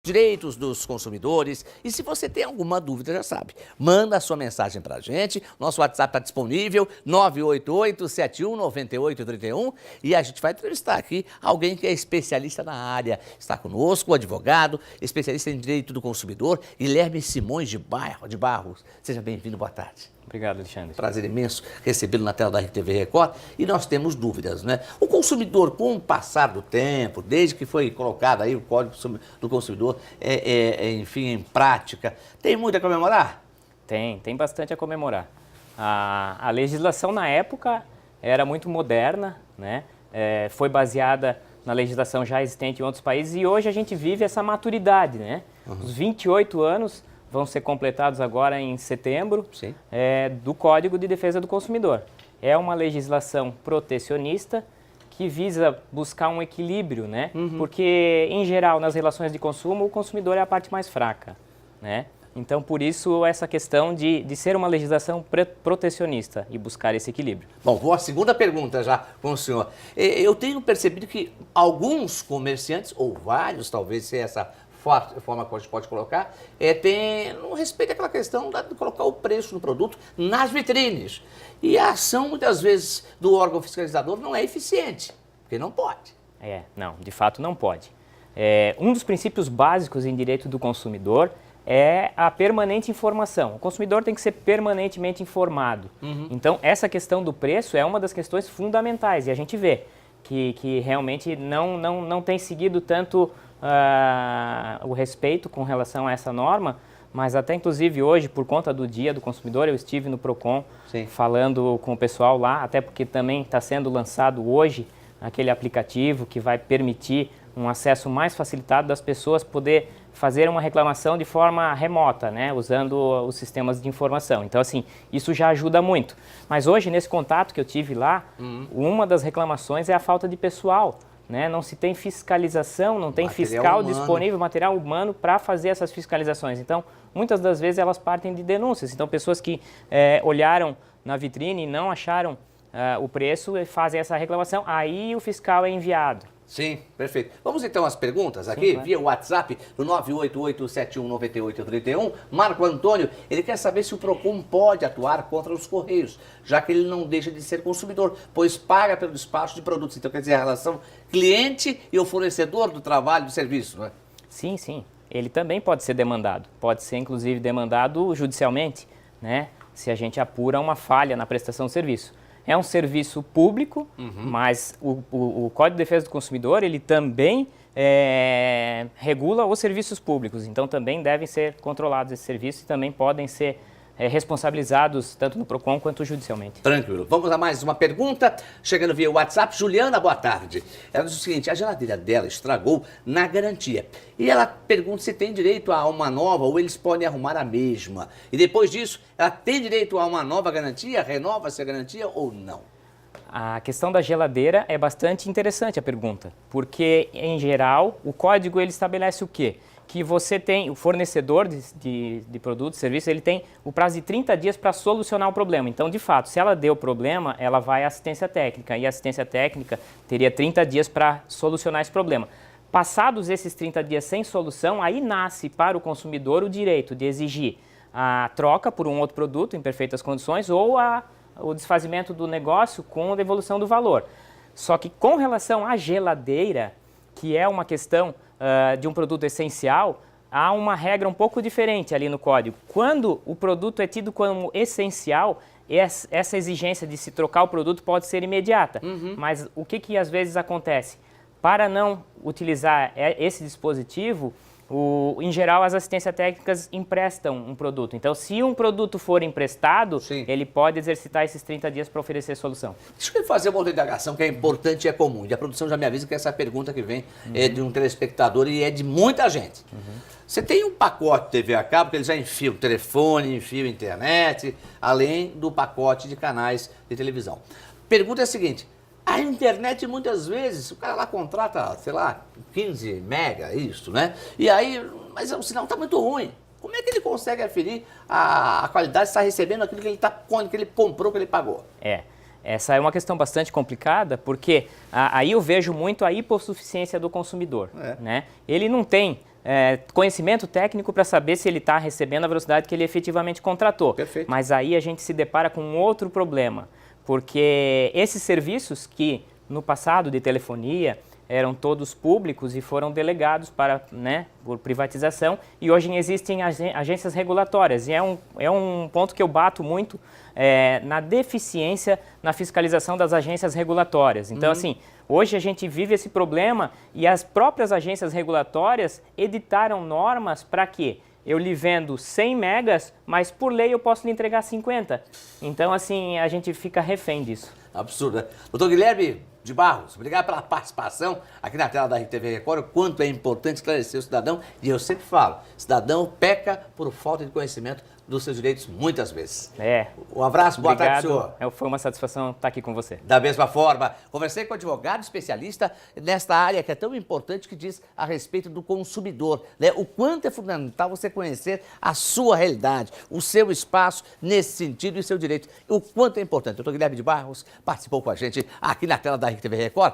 direitos dos consumidores. E se você tem alguma dúvida, já sabe, manda a sua mensagem para a gente. Nosso WhatsApp está disponível, 988-719831. E a gente vai entrevistar aqui alguém que é especialista na área. Está conosco o advogado, especialista em direito do consumidor, Guilherme Simões de Barros. Seja bem-vindo, boa tarde. Obrigado, Alexandre. Prazer imenso recebê-lo na tela da RTV Record. E nós temos dúvidas, né? O consumidor, com o passar do tempo, desde que foi colocado aí o Código do Consumidor, enfim, em prática, tem muito a comemorar? Tem bastante a comemorar. A legislação na época era muito moderna, né? Foi baseada na legislação já existente em outros países e hoje a gente vive essa maturidade, né? Os 28 anos vão ser completados agora em setembro, do Código de Defesa do Consumidor. É uma legislação protecionista que visa buscar um equilíbrio, né? Porque, em geral, nas relações de consumo, o consumidor é a parte mais fraca, né? Então, por isso, essa questão de ser uma legislação protecionista e buscar esse equilíbrio. Bom, vou à segunda pergunta já com o senhor. Eu tenho percebido que alguns comerciantes, ou vários, talvez, se essa forma que a gente pode colocar, não respeita aquela questão de colocar o preço do produto nas vitrines. E a ação, muitas vezes, do órgão fiscalizador não é eficiente, porque não pode. Não, de fato não pode. Um dos princípios básicos em direito do consumidor é a permanente informação. O consumidor tem que ser permanentemente informado. Então, essa questão do preço é uma das questões fundamentais e a gente vê que realmente não tem seguido tanto o respeito com relação a essa norma, mas até inclusive hoje, por conta do Dia do Consumidor, eu estive no Procon falando com o pessoal lá, até porque também está sendo lançado hoje aquele aplicativo que vai permitir um acesso mais facilitado das pessoas poder fazer uma reclamação de forma remota, né, usando os sistemas de informação. Então, assim, isso já ajuda muito. Mas hoje, nesse contato que eu tive lá, uma das reclamações é a falta de pessoal, né? Não se tem fiscalização, não tem fiscal disponível, material humano para fazer essas fiscalizações. Então, muitas das vezes elas partem de denúncias. Então, pessoas que olharam na vitrine e não acharam o preço e fazem essa reclamação, aí o fiscal é enviado. Sim, perfeito. Vamos então às perguntas aqui, via WhatsApp, no 988-719831. Marco Antônio, ele quer saber se o PROCON pode atuar contra os Correios, já que ele não deixa de ser consumidor, pois paga pelo despacho de produtos. Então, quer dizer, a relação cliente e o fornecedor do trabalho, do serviço, não é? Sim, sim. Ele também pode ser demandado. Pode ser, inclusive, demandado judicialmente, né? Se a gente apura uma falha na prestação de serviço. É um serviço público, mas o Código de Defesa do Consumidor, ele também regula os serviços públicos. Então, também devem ser controlados esses serviços e também podem ser responsabilizados tanto no PROCON quanto judicialmente. Tranquilo. Vamos a mais uma pergunta, chegando via WhatsApp. Juliana, boa tarde. Ela diz o seguinte, a geladeira dela estragou na garantia. E ela pergunta se tem direito a uma nova ou eles podem arrumar a mesma. E depois disso, ela tem direito a uma nova garantia? Renova-se a garantia ou não? A questão da geladeira é bastante interessante a pergunta, porque, em geral, o código ele estabelece o quê? Que você tem, o fornecedor de produtos, serviços, ele tem o prazo de 30 dias para solucionar o problema. Então, de fato, se ela deu problema, ela vai à assistência técnica. E a assistência técnica teria 30 dias para solucionar esse problema. Passados esses 30 dias sem solução, aí nasce para o consumidor o direito de exigir a troca por um outro produto em perfeitas condições ou o desfazimento do negócio com a devolução do valor. Só que com relação à geladeira, que é uma questão de um produto essencial, há uma regra um pouco diferente ali no código. Quando o produto é tido como essencial, essa exigência de se trocar o produto pode ser imediata. Mas o que às vezes acontece? Para não utilizar esse dispositivo, em geral as assistências técnicas emprestam um produto. Então, se um produto for emprestado, ele pode exercitar esses 30 dias para oferecer solução. Deixa eu fazer uma outra indagação que é importante e é comum. E a produção já me avisa que essa pergunta que vem é de um telespectador e é de muita gente. Você tem um pacote TV a cabo que ele já enfia o telefone, enfia a internet, além do pacote de canais de televisão. Pergunta é a seguinte, a internet, muitas vezes, o cara lá contrata, sei lá, 15 mega, isso, né? E aí, mas o sinal está muito ruim. Como é que ele consegue aferir a qualidade, se está recebendo aquilo que ele comprou, que ele pagou? Essa é uma questão bastante complicada, porque aí eu vejo muito a hipossuficiência do consumidor, né? Ele não tem conhecimento técnico para saber se ele está recebendo a velocidade que ele efetivamente contratou. Perfeito. Mas aí a gente se depara com um outro problema, porque esses serviços que no passado de telefonia eram todos públicos e foram delegados para, por privatização, e hoje existem agências regulatórias. E é um ponto que eu bato muito na deficiência na fiscalização das agências regulatórias. Então, assim, hoje a gente vive esse problema e as próprias agências regulatórias editaram normas para que eu lhe vendo 100 megas, mas por lei eu posso lhe entregar 50. Então, assim, a gente fica refém disso. Absurdo, né? Doutor Guilherme de Barros, obrigado pela participação aqui na tela da RTV Record, o quanto é importante esclarecer o cidadão. E eu sempre falo, cidadão peca por falta de conhecimento dos seus direitos muitas vezes. Um abraço, boa tarde, senhor. Foi uma satisfação estar aqui com você. Da mesma forma, conversei com um advogado especialista nesta área que é tão importante, que diz a respeito do consumidor, né? O quanto é fundamental você conhecer a sua realidade, o seu espaço nesse sentido e seu direito. O quanto é importante. O doutor Guilherme de Barros participou com a gente aqui na tela da RTV Record.